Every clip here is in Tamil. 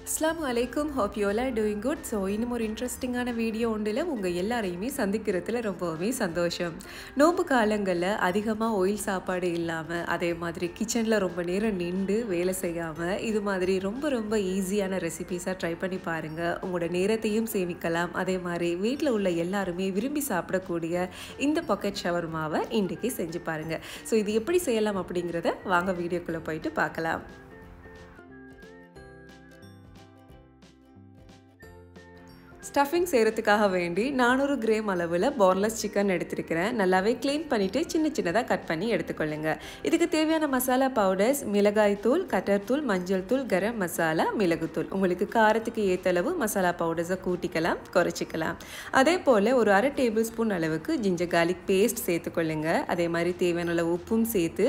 Assalamu alaikum. Hope you all are doing good. So இன்னும் ஒரு இன்ட்ரெஸ்டிங்கான வீடியோ ஒன்றில் உங்கள் எல்லாரையுமே சந்திக்கிறதுல ரொம்பவே சந்தோஷம். நோம்பு காலங்களில் அதிகமாக ஆயில் சாப்பாடு இல்லாமல் அதே மாதிரி கிச்சனில் ரொம்ப நேரம் நின்று வேலை செய்யாமல் இது மாதிரி ரொம்ப ஈஸியான ரெசிபீஸாக ட்ரை பண்ணி பாருங்கள். உங்களோட நேரத்தையும் சேமிக்கலாம். அதே மாதிரி வீட்டில் உள்ள எல்லாருமே விரும்பி சாப்பிடக்கூடிய இந்த பாக்கெட் ஷவர்மாவை இன்றைக்கி செஞ்சு பாருங்கள். ஸோ இது எப்படி செய்யலாம் அப்படிங்கிறத வாங்க வீடியோக்குள்ளே போயிட்டு பார்க்கலாம். ஸ்டஃபிங் செய்கிறதுக்காக வேண்டி 400 கிராம் அளவில் போன்லெஸ் சிக்கன் எடுத்துருக்கிறேன். நல்லாவே க்ளீன் பண்ணிவிட்டு சின்னதாக கட் பண்ணி எடுத்துக்கொள்ளுங்க. இதுக்கு தேவையான மசாலா பவுடர்ஸ் மிளகாய் தூள், கட்டர் தூள், மஞ்சள் தூள், கரம் மசாலா, மிளகுத்தூள். உங்களுக்கு காரத்துக்கு ஏற்றளவு மசாலா பவுடர்ஸை கூட்டிக்கலாம், குறைச்சிக்கலாம். அதே போல் ஒரு 1/2 டேபிள் ஸ்பூன் அளவுக்கு ஜிஞ்சர் கார்லிக் பேஸ்ட் சேர்த்துக்கொள்ளுங்க. அதே மாதிரி தேவையான அளவு உப்பும் சேர்த்து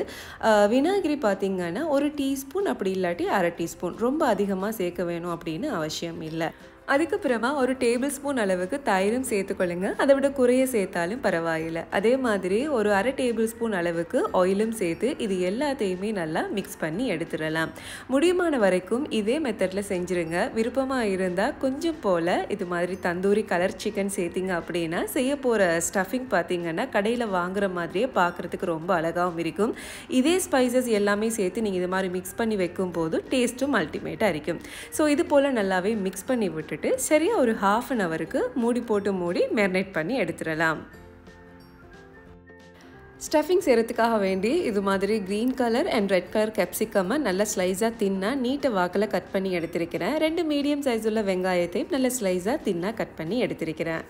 வினாகிரி பார்த்திங்கன்னா 1 டீஸ்பூன் அப்படி இல்லாட்டி 1/2 டீஸ்பூன், ரொம்ப அதிகமாக சேர்க்க வேணும் அப்படின்னு அவசியம் இல்லை. அதுக்கப்புறமா 1 டேபிள் ஸ்பூன் அளவுக்கு தயிரும் சேர்த்துக்கொள்ளுங்க. அதை விட குறைய சேர்த்தாலும் பரவாயில்லை. அதே மாதிரி ஒரு 1/2 டேபிள் ஸ்பூன் அளவுக்கு ஆயிலும் சேர்த்து இது எல்லாத்தையுமே நல்லா மிக்ஸ் பண்ணி எடுத்துடலாம். முடியுமான வரைக்கும் இதே மெத்தடில் செஞ்சுருங்க. விருப்பமாக இருந்தால் கொஞ்சம் போல் இது மாதிரி தந்தூரி கலர் சிக்கன் சேர்த்திங்க அப்படின்னா செய்ய போகிற ஸ்டஃபிங் பார்த்திங்கன்னா கடையில் வாங்குகிற மாதிரியே பார்க்குறதுக்கு ரொம்ப அழகாகவும் இருக்கும். இதே ஸ்பைசஸ் எல்லாமே சேர்த்து நீங்கள் இது மாதிரி மிக்ஸ் பண்ணி வைக்கும் போது டேஸ்ட்டும் அல்டிமேட்டாக இருக்கும். ஸோ இது போல் நல்லாவே மிக்ஸ் பண்ணி விட்டு சரியாக ஒரு 1/2 அன் ஹவருக்கு மூடி மேரினேட் பண்ணி எடுத்துடலாம். ஸ்டஃபிங் செய்கிறதுக்காக வேண்டி இது மாதிரி green colour and red colour கேப்சிகம்மை நல்ல ஸ்லைஸாக தின்னாக நீட்டை வாக்கில் கட் பண்ணி எடுத்திருக்கிறேன். 2 மீடியம் சைஸ் உள்ள வெங்காயத்தையும் நல்ல ஸ்லைஸாக தின்னாக கட் பண்ணி எடுத்திருக்கிறேன்.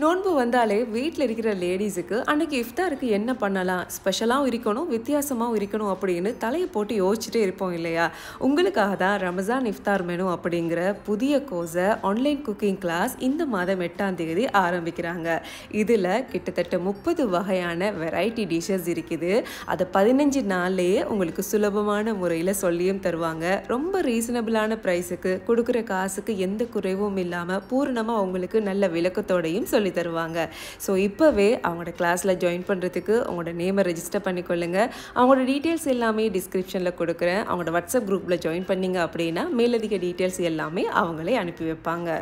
நோன்பு வந்தாலே வீட்டில் இருக்கிற லேடிஸுக்கு அன்றைக்கி இஃப்தாருக்கு என்ன பண்ணலாம், ஸ்பெஷலாகவும் இருக்கணும் வித்தியாசமாகவும் இருக்கணும் அப்படின்னு தலையை போட்டு யோசிச்சுட்டே இருப்போம் இல்லையா? உங்களுக்காக தான் ரமஸான் இஃப்தார் மெனு அப்படிங்கிற புதிய கோர்ஸை ஆன்லைன் குக்கிங் கிளாஸ் இந்த மாதம் 8ஆம் தேதி ஆரம்பிக்கிறாங்க. இதில் கிட்டத்தட்ட 30 வகையான வெரைட்டி டிஷ்ஷஸ் இருக்குது. அதை 15 நாள்லேயே உங்களுக்கு சுலபமான முறையில் சொல்லியும் தருவாங்க. ரொம்ப ரீசனபிளான ப்ரைஸுக்கு கொடுக்குற காசுக்கு எந்த குறைவும் இல்லாமல் பூர்ணமாக உங்களுக்கு நல்ல விளக்கத்தோடையும் சொல்லி தருவாங்க. ஸோ இப்போவே அவங்களோட கிளாஸில் ஜாயின் பண்ணுறதுக்கு அவங்களோட நேமை ரெஜிஸ்டர் பண்ணிக்கொள்ளுங்க. அவங்களோட டீட்டெயில்ஸ் எல்லாமே டிஸ்கிரிப்ஷனில் கொடுக்குறேன். அவங்களோட வாட்ஸ்அப் குரூப்பில் ஜாயின் பண்ணிங்க அப்படின்னா மேலதிக டீட்டெயில்ஸ் எல்லாமே அவங்களே அனுப்பி வைப்பாங்க.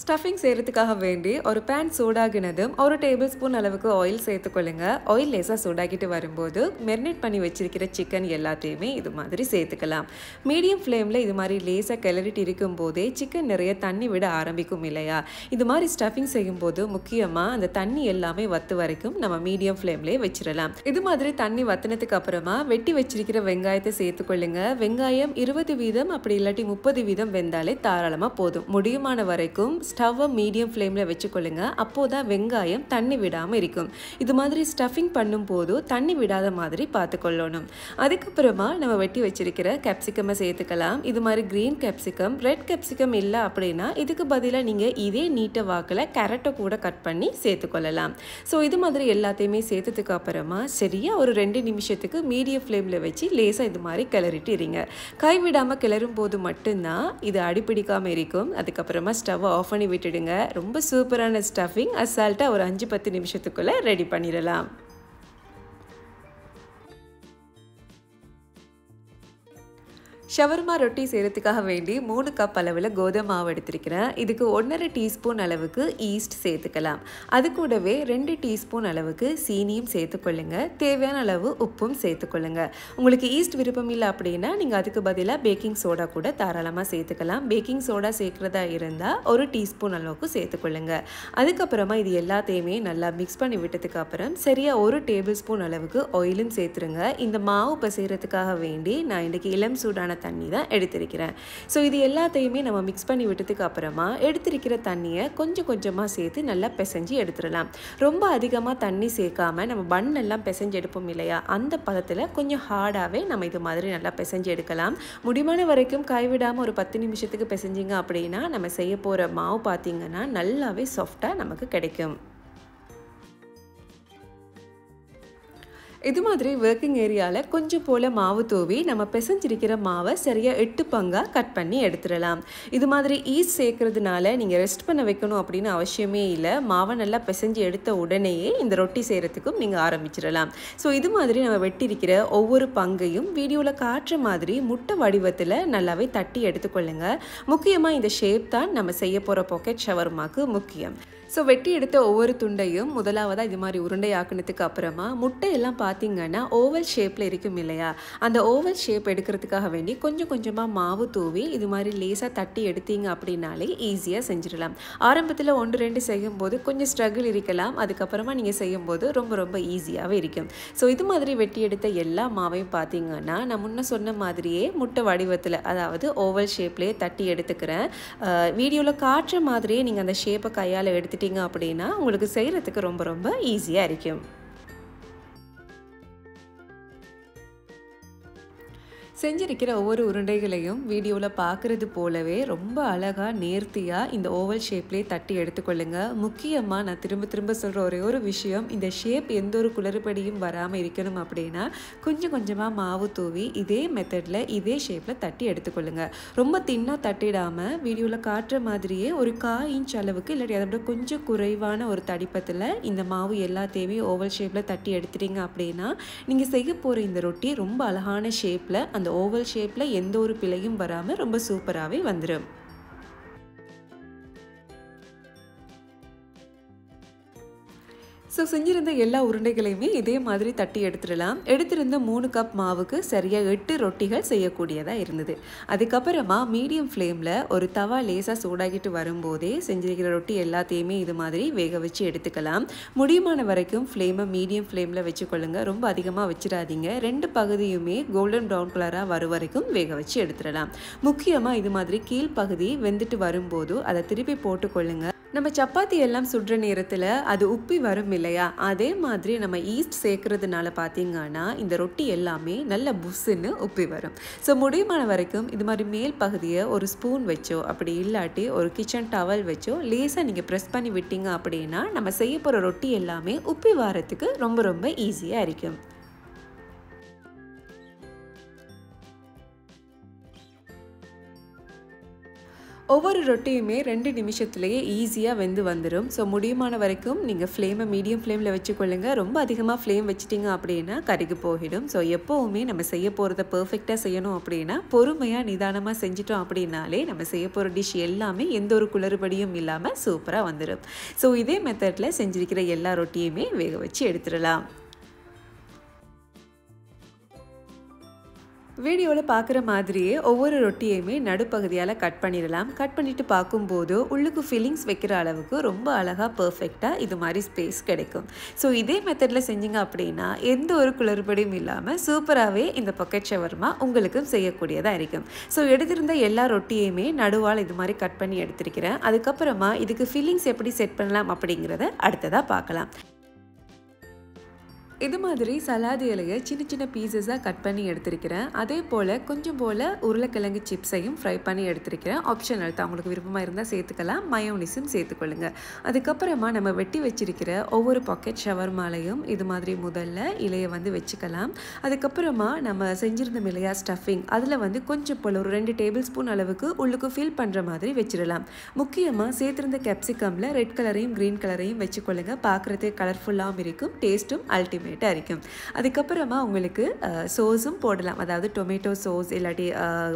ஸ்டஃபிங் செய்கிறதுக்காக வேண்டி ஒரு பேன் சூடாகினதும் 1 டேபிள் ஸ்பூன் அளவுக்கு ஆயில் சேர்த்துக்கொள்ளுங்க. ஆயில் லேசாக சூடாகிட்டு வரும்போது மெரினேட் பண்ணி வச்சிருக்கிற சிக்கன் எல்லாத்தையுமே இது மாதிரி சேர்த்துக்கலாம். மீடியம் ஃப்ளேமில் இது மாதிரி லேசாக கிளறிட்டு இருக்கும் போதே சிக்கன் நிறைய தண்ணி விட ஆரம்பிக்கும் இல்லையா? இது மாதிரி ஸ்டஃபிங் செய்யும்போது முக்கியமாக அந்த தண்ணி எல்லாமே வத்து வரைக்கும் நம்ம மீடியம் ஃப்ளேம்லேயே வச்சிடலாம். இது மாதிரி தண்ணி வத்தினதுக்கு அப்புறமா வெட்டி வச்சிருக்கிற வெங்காயத்தை சேர்த்துக்கொள்ளுங்க. வெங்காயம் 20% அப்படி இல்லாட்டி 30% வெந்தாலே தாராளமாக போதும். முடியுமான வரைக்கும் ஸ்டவ்வை மீடியம் ஃப்ளேமில் வச்சுக்கொள்ளுங்க. அப்போதான் வெங்காயம் தண்ணி விடாமல் இருக்கும். இது மாதிரி ஸ்டஃபிங் பண்ணும்போது தண்ணி விடாத மாதிரி பார்த்துக்கொள்ளணும். அதுக்கப்புறமா நம்ம வெட்டி வச்சிருக்கிற கேப்சிகமை சேர்த்துக்கலாம். இது மாதிரி க்ரீன் கேப்சிகம், ரெட் கேப்சிகம் இல்லை அப்படின்னா இதுக்கு பதிலாக நீங்கள் இதே நீட்ட வாக்கில் கேரட்டை கூட கட் பண்ணி சேர்த்துக்கொள்ளலாம். ஸோ இது மாதிரி எல்லாத்தையுமே சேர்த்ததுக்கு அப்புறமா சரியாக ஒரு 2 நிமிஷத்துக்கு மீடியம் ஃப்ளேமில் வச்சு லேசாக இது மாதிரி கிளறிட்டு இருங்க. கைவிடாமல் கிளறும் போது மட்டும்தான் இது அடிப்பிடிக்காமல் இருக்கும். அதுக்கப்புறமா ஸ்டவ்வை ஆஃப் பண்ணி விட்டுடுங்க. ரொம்ப சூப்பரான ஸ்டஃபிங் அசால்ட்டாக ஒரு 5-10 நிமிஷத்துக்குள்ளே ரெடி பண்ணிடலாம். ஷவர்மா ரொட்டி செய்கிறதுக்காக வேண்டி 3 கப் அளவில் கோதுமை மாவு எடுத்திருக்கிறேன். இதுக்கு 1.5 டீஸ்பூன் அளவுக்கு ஈஸ்ட் சேர்த்துக்கலாம். அது கூடவே 2 டீஸ்பூன் அளவுக்கு சீனியும் சேர்த்துக்கொள்ளுங்க. தேவையான அளவு உப்பும் சேர்த்துக்கொள்ளுங்க. உங்களுக்கு ஈஸ்ட் விருப்பம் இல்லை அப்படின்னா நீங்கள் அதுக்கு பதிலாக பேக்கிங் சோடா கூட தாராளமாக சேர்த்துக்கலாம். பேக்கிங் சோடா சேர்க்குறதா இருந்தால் 1 டீஸ்பூன் அளவுக்கு சேர்த்துக்கொள்ளுங்க. அதுக்கப்புறமா இது எல்லாத்தையுமே நல்லா மிக்ஸ் பண்ணி விட்டதுக்கு அப்புறம் சரியாக 1 டேபிள் ஸ்பூன் அளவுக்கு ஆயிலும் சேர்த்துருங்க. இந்த மாவு பிசைகிறதுக்காக வேண்டி நான் இன்றைக்கி இளம் சூடான தண்ணி தான் எடுத்திருக்கிறேன். ஸோ இது எல்லாத்தையுமே நம்ம மிக்ஸ் பண்ணி விட்டதுக்கு அப்புறமா எடுத்திருக்கிற தண்ணியை கொஞ்சமாக சேர்த்து நல்லா பிசைஞ்சு எடுத்துடலாம். ரொம்ப அதிகமாக தண்ணி சேர்க்காம நம்ம பன் எல்லாம் பிசைஞ்சு எடுப்போம் இல்லையா? அந்த பதத்தில் கொஞ்சம் ஹார்டாகவே நம்ம இது மாதிரி நல்லா பிசைஞ்சு எடுக்கலாம். முடிமான வரைக்கும் கைவிடாமல் ஒரு 10 நிமிஷத்துக்கு பிசைஞ்சிங்க அப்படின்னா நம்ம செய்ய போகிற மாவு பார்த்திங்கன்னா நல்லாவே சாஃப்டாக நமக்கு கிடைக்கும். இது மாதிரி ஒர்க்கிங் ஏரியாவில் கொஞ்சம் போல் மாவு தூவி நம்ம பிசைஞ்சிருக்கிற மாவை சரியாக 8 பங்காக கட் பண்ணி எடுத்துடலாம். இது மாதிரி ஈஸ்ட் சேர்க்கறதுனால நீங்கள் ரெஸ்ட் பண்ண வைக்கணும் அப்படின்னு அவசியமே இல்லை. மாவை நல்லா பிசைஞ்சு எடுத்த உடனேயே இந்த ரொட்டி செய்கிறதுக்கும் நீங்கள் ஆரம்பிச்சிடலாம். ஸோ இது மாதிரி நம்ம வெட்டியிருக்கிற ஒவ்வொரு பங்கையும் வீடியோவில் காட்டுற மாதிரி முட்டை வடிவத்தில் நல்லாவே தட்டி எடுத்துக்கொள்ளுங்க. முக்கியமாக இந்த ஷேப் தான் நம்ம செய்ய போகிற பாக்கெட் ஷவர்மாக்கு முக்கியம். ஸோ வெட்டி எடுத்த ஒவ்வொரு துண்டையும் முதலாவதாக இது மாதிரி உருண்டை ஆக்கினதுக்கு அப்புறமா முட்டையெல்லாம் பார்த்தீங்கன்னா ஓவல் ஷேப்பில் இருக்கும் இல்லையா, அந்த ஓவல் ஷேப் எடுக்கிறதுக்காக வேண்டி கொஞ்சம் கொஞ்சமாக மாவு தூவி இது மாதிரி லேசாக தட்டி எடுத்தீங்க அப்படின்னாலே ஈஸியாக செஞ்சிடலாம். ஆரம்பத்தில் 1-2 செய்யும்போது கொஞ்சம் ஸ்ட்ரகிள் இருக்கலாம், அதுக்கப்புறமா நீங்கள் செய்யும்போது ரொம்ப ரொம்ப ஈஸியாகவே இருக்கும். ஸோ இது மாதிரி வெட்டி எடுத்த எல்லா மாவையும் பார்த்தீங்கன்னா நான் முன்ன சொன்ன மாதிரியே முட்டை வடிவத்தில், அதாவது ஓவல் ஷேப்லேயே தட்டி எடுத்துக்கிறேன். வீடியோவில் காட்டுற மாதிரியே நீங்கள் அந்த ஷேப்பை கையால் எடுத்துட்டீங்க அப்படின்னா உங்களுக்கு செய்கிறதுக்கு ரொம்ப ரொம்ப ஈஸியாக இருக்கும். செஞ்சிருக்கிற ஒவ்வொரு உருண்டைகளையும் வீடியோவில் பார்க்குறது போலவே ரொம்ப அழகாக நேர்த்தியாக இந்த ஓவல் ஷேப்லேயே தட்டி எடுத்துக்கொள்ளுங்க. முக்கியமாக நான் திரும்ப திரும்ப சொல்கிற ஒரே ஒரு விஷயம், இந்த ஷேப் எந்த ஒரு குளறுபடியும் வராமல் இருக்கணும் அப்படின்னா கொஞ்சம் கொஞ்சமாக மாவு தூவி இதே மெத்தடில் இதே ஷேப்பில் தட்டி எடுத்துக்கொள்ளுங்க. ரொம்ப தின்னாக தட்டிடாமல் வீடியோவில் காட்டுற மாதிரியே ஒரு 1/4 இன்ச் அளவுக்கு இல்லாட்டி அதை விட கொஞ்சம் குறைவான ஒரு தடிப்பத்தில் இந்த மாவு எல்லாத்தையுமே ஓவல் ஷேப்பில் தட்டி எடுத்துட்டீங்க அப்படின்னா நீங்கள் செய்ய போகிற இந்த ரொட்டி ரொம்ப அழகான ஷேப்பில், அந்த ஓவல் ஷேப்ல எந்த ஒரு பிழையும் வராம ரொம்ப சூப்பராகவே வந்துடும். ஸோ செஞ்சிருந்த எல்லா உருண்டைகளையுமே இதே மாதிரி தட்டி எடுத்துடலாம். எடுத்திருந்த 3 கப் மாவுக்கு சரியாக 8 ரொட்டிகள் செய்யக்கூடியதாக இருந்தது. அதுக்கப்புறமா மீடியம் ஃப்ளேமில் ஒரு தவா லேசாக சூடாகிட்டு வரும்போதே செஞ்சிருக்கிற ரொட்டி எல்லாத்தையுமே இது மாதிரி வேக வச்சு எடுத்துக்கலாம். முடியுமான வரைக்கும் ஃப்ளேமை மீடியம் ஃப்ளேமில் வச்சுக்கொள்ளுங்க, ரொம்ப அதிகமாக வச்சிடாதீங்க. 2 பகுதியுமே கோல்டன் ப்ரௌன் கலராக வரும் வரைக்கும் வேக வச்சு எடுத்துடலாம். முக்கியமாக இது மாதிரி கீழ்ப்பகுதி வெந்துட்டு வரும்போது அதை திருப்பி போட்டுக்கொள்ளுங்க. நம்ம சப்பாத்தி எல்லாம் சுடுற நேரத்தில் அது உப்பி வரும் இல்லையா, அதே மாதிரி நம்ம ஈஸ்ட் சேர்க்கறதுனால பார்த்தீங்கன்னா இந்த ரொட்டி எல்லாமே நல்ல புஸ்ஸுன்னு உப்பி வரும். ஸோ முடியுமான வரைக்கும் இது மாதிரி மேல் பகுதியை ஒரு ஸ்பூன் வச்சோ அப்படி இல்லாட்டி ஒரு கிச்சன் டவல் வச்சோ லேசாக நீங்கள் ப்ரெஸ் பண்ணி விட்டீங்க அப்படின்னா நம்ம செய்ய போகிற ரொட்டி எல்லாமே உப்பி வரத்துக்கு ரொம்ப ரொம்ப ஈஸியாக இருக்கும். ஒவ்வொரு ரொட்டியுமே 2 நிமிஷத்துலேயே ஈஸியாக வெந்து வந்துடும். ஸோ முடியுமான வரைக்கும் நீங்கள் ஃப்ளேமை மீடியம் ஃப்ளேமில் வச்சுக்கொள்ளுங்க. ரொம்ப அதிகமாக ஃப்ளேம் வச்சிட்டிங்க அப்படின்னா கருகி போயிடும். ஸோ எப்போவுமே நம்ம செய்ய போகிறத பர்ஃபெக்டாக செய்யணும் அப்படின்னா பொறுமையாக நிதானமாக செஞ்சிட்டோம் அப்படின்னாலே நம்ம செய்ய போகிற டிஷ் எல்லாமே எந்த ஒரு குளறுபடியும் இல்லாமல் சூப்பராக வந்துடும். ஸோ இதே மெத்தடில் செஞ்சிருக்கிற எல்லா ரொட்டியுமே வேக வச்சு எடுத்துடலாம். வீடியோவில் பார்க்குற மாதிரியே ஒவ்வொரு ரொட்டியுமே நடுப்பகுதியால் கட் பண்ணிடலாம். கட் பண்ணிவிட்டு பார்க்கும்போது உள்ளுக்கு ஃபில்லிங்ஸ் வைக்கிற அளவுக்கு ரொம்ப அழகாக பர்ஃபெக்டாக இது மாதிரி ஸ்பேஸ் கிடைக்கும். ஸோ இதே மெத்தடில் செஞ்சிங்க அப்படின்னா எந்த ஒரு குளறுபடியும் இல்லாமல் சூப்பராகவே இந்த பாக்கெட் ஷவர்மா உங்களுக்கும் செய்யக்கூடியதாக இருக்கும். ஸோ எடுத்திருந்த எல்லா ரொட்டியுமே நடுவால் இது மாதிரி கட் பண்ணி எடுத்திருக்கிறேன். அதுக்கப்புறமா இதுக்கு ஃபில்லிங்ஸ் எப்படி செட் பண்ணலாம் அப்படிங்கிறத அடுத்ததாக பார்க்கலாம். இது மாதிரி சலாது இலையை சின்ன சின்ன பீசஸாக கட் பண்ணி எடுத்திருக்கிறேன். அதே போல் கொஞ்சம் போல் உருளைக்கிழங்கு சிப்ஸையும் ஃப்ரை பண்ணி எடுத்திருக்கிறேன். ஆப்ஷனல் தான், உங்களுக்கு விருப்பமாக இருந்தால் சேர்த்துக்கலாம். மயோனிஸும் சேர்த்துக்கொள்ளுங்க. அதுக்கப்புறமா நம்ம வெட்டி வச்சிருக்கிற ஒவ்வொரு பாக்கெட் ஷவர்மாலையும் இது மாதிரி முதல்ல இலையை வச்சுக்கலாம். அதுக்கப்புறமா நம்ம செஞ்சிருந்த இல்லையா ஸ்டஃபிங், அதில் கொஞ்சம் போல் ஒரு 2 டேபிள் ஸ்பூன் அளவுக்கு உள்ளுக்கு ஃபில் பண்ணுற மாதிரி வச்சிடலாம். முக்கியமாக சேர்த்திருந்த கேப்சிகமில் ரெட் கலரையும் க்ரீன் கலரையும் வச்சுக்கொள்ளுங்க. பார்க்குறதுக்கு கலர்ஃபுல்லாகவும் இருக்கும், டேஸ்ட்டும் அல்டிமேட் இருக்கும். அதுக்கப்புறமா உங்களுக்கு சோஸும் போடலாம், அதாவது டொமேட்டோ சோஸ் இல்லாட்டி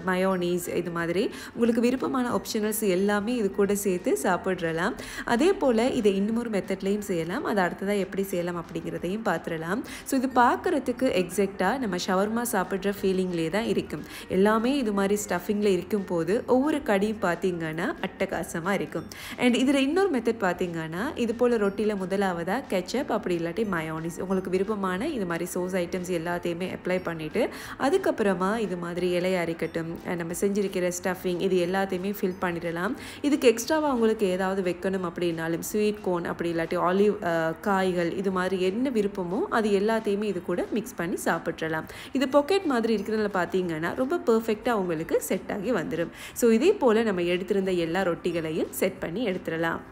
மயோனீஸ், இது மாதிரி உங்களுக்கு விருப்பமான ஆப்ஷனல்ஸ் எல்லாமே இது கூட சேர்த்து சாப்பிட்றலாம். அதே போல் இதை இன்னொரு மெத்தட்லையும் செய்யலாம். அதை அடுத்ததாக எப்படி செய்யலாம் அப்படிங்கிறதையும் பார்த்துடலாம். ஸோ இது பார்க்குறதுக்கு எக்ஸாக்டாக நம்ம ஷவர்மா சாப்பிட்ற ஃபீலிங்லேயே தான் இருக்கும். எல்லாமே இது மாதிரி ஸ்டஃபிங்கில் இருக்கும் போது ஒவ்வொரு கடியும் பார்த்தீங்கன்னா அட்டகாசமாக இருக்கும். அண்ட் இதில் இன்னொரு மெத்தட் பார்த்தீங்கன்னா இது போல் ரொட்டியில் முதலாவதாக கெச்சப் அப்படி இல்லாட்டி மயோனீஸ், உங்களுக்கு விருப்பமான இது மாதிரி சோஸ் ஐட்டம்ஸ் எல்லாத்தையுமே அப்ளை பண்ணிவிட்டு அதுக்கப்புறமா இது மாதிரி இலையா இருக்கட்டும், நம்ம செஞ்சிருக்கிற ஸ்டஃபிங் இது எல்லாத்தையுமே ஃபில் பண்ணிடலாம். இதுக்கு எக்ஸ்ட்ராவாக உங்களுக்கு ஏதாவது வைக்கணும் அப்படின்னாலும் ஸ்வீட் கோன் அப்படி இல்லாட்டி ஆலிவ் காய்கள் இது மாதிரி என்ன விருப்பமோ அது எல்லாத்தையுமே இது கூட மிக்ஸ் பண்ணி சாப்பிட்றலாம். இது பாக்கெட் மாதிரி இருக்கிறதுல பார்த்தீங்கன்னா ரொம்ப பர்ஃபெக்டாக உங்களுக்கு செட் ஆகி வந்துடும். ஸோ இதே போல் நம்ம எடுத்திருந்த எல்லா ரொட்டிகளையும் செட் பண்ணி எடுத்துடலாம்.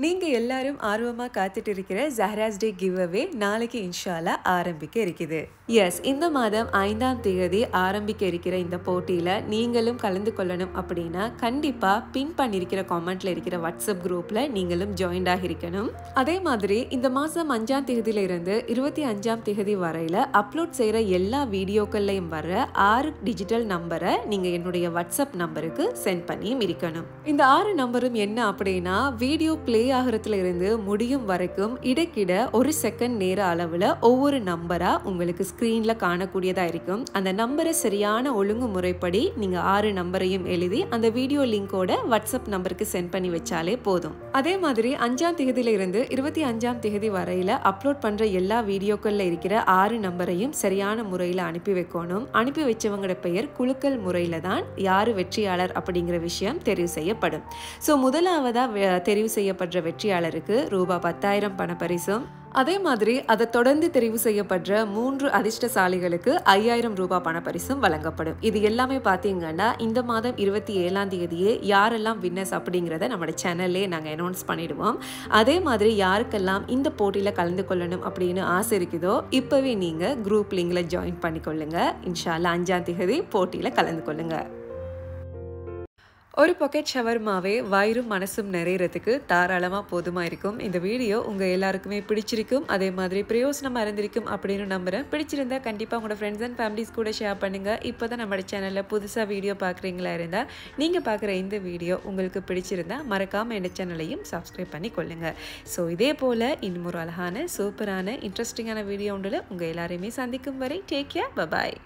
நீங்க எல்லாரும் ஆர்வமா காத்துட்டு இருக்கிற ஜஹராஸ் டே கிவ் அவே நாளைக்கு இன்ஷால்லா ஆரம்பிக்க இருக்குது. எஸ், இந்த மாதம் 5ஆம் தேதி ஆரம்பிக்க இருக்கிற இந்த போட்டியில நீங்களும் கலந்து கொள்ளணும் அப்படின்னா கண்டிப்பா பின் பண்ணிருக்கிற காமெண்ட்ல இருக்கிற வாட்ஸ்அப் குரூப்ல நீங்களும் ஜாயின் ஆகிருக்கணும். அதே மாதிரி இந்த மாசம் 5ஆம் தேதியில இருந்து 25ஆம் தேதி வரையில அப்லோட் செய்யற எல்லா வீடியோக்கள்லையும் வர 6 டிஜிட்டல் நம்பரை நீங்க என்னுடைய வாட்ஸ்அப் நம்பருக்கு சென்ட் பண்ணியும் இருக்கணும். இந்த 6 நம்பரும் என்ன அப்படின்னா, வீடியோ பிளே ஆகிறதுல இருந்து முடியும் வரைக்கும் இடைக்கிட 1 செகண்ட் நேர அளவுல ஒவ்வொரு நம்பரா உங்களுக்கு ஸ்கிரீன்ல காணக்கூடியதா இருக்கும். அந்த நம்பரை சரியான ஒழுங்குமுறைப்படி நீங்க 6 நம்பரையும் எழுதி அந்த வீடியோ லிங்கோட வாட்ஸ்அப் நம்பருக்கு சென்ட் பண்ணி வச்சாலே போதும். அதே மாதிரி 5ஆம் தேதியில இருந்து 25ஆம் தேதி வரையில அப்லோட் பண்ற எல்லா வீடியோக்கள்ல இருக்கிற 6 நம்பரையும் சரியான முறையில அனுப்பி வைக்கணும். அனுப்பி வச்சவங்களோட பெயர் குலுக்கல் முறையில தான் யாரு வெற்றியாளர் அப்படிங்கிற விஷயம் தெரிவு செய்யப்படும். ஸோ முதலாவதா தெரிவு செய்யப்படுற வெற்றியாளருக்கு ரூபாய் 10,000 பணப்பரிசும், அதே மாதிரி அதை தொடர்ந்து தெரிவு செய்யப்படுற 3 அதிர்ஷ்டசாலிகளுக்கு 5,000 ரூபாய் பணப்பரிசும் வழங்கப்படும். இது எல்லாமே பார்த்தீங்கன்னா இந்த மாதம் 27ஆம் தேதியே யாரெல்லாம் வின்னர்ஸ் அப்படிங்கிறத நம்ம சேனல்லே நாங்கள் அனௌன்ஸ் பண்ணிடுவோம். அதே மாதிரி யாருக்கெல்லாம் இந்த போட்டியில் கலந்து கொள்ளணும் அப்படின்னு ஆசை இருக்குதோ இப்போவே நீங்கள் குரூப் லிங்கில் ஜாயின் பண்ணிக்கொள்ளுங்க. இன்ஷால்லா 5ஆம் தேதி போட்டியில் கலந்து கொள்ளுங்க. ஒரு பாக்கெட் ஷவர்மாவே வயிறும் மனசும் நிறையறதுக்கு தாராளமாக போதுமாக இருக்கும். இந்த வீடியோ உங்கள் எல்லாருக்குமே பிடிச்சிருக்கும், அதே மாதிரி பிரயோசனமாக இருந்திருக்கும் அப்படின்னு நம்புகிறேன். பிடிச்சிருந்தா கண்டிப்பாக உங்களோட ஃப்ரெண்ட்ஸ் அண்ட் ஃபேமிலிஸ் கூட ஷேர் பண்ணுங்கள். இப்போ தான் நம்ம சேனலில் புதுசாக வீடியோ பார்க்குறீங்களா இருந்தால் நீங்கள் பார்க்குற இந்த வீடியோ உங்களுக்கு பிடிச்சிருந்தா மறக்காமல் இந்த சேனலையும் சப்ஸ்கிரைப் பண்ணி கொள்ளுங்கள். ஸோ இதே போல் இன்னும் ஒரு அழகான சூப்பரான இன்ட்ரெஸ்டிங்கான வீடியோ ஒன்றில் உங்கள் எல்லாரையுமே சந்திக்கும் வரை டேக் கேர், பை பாய்.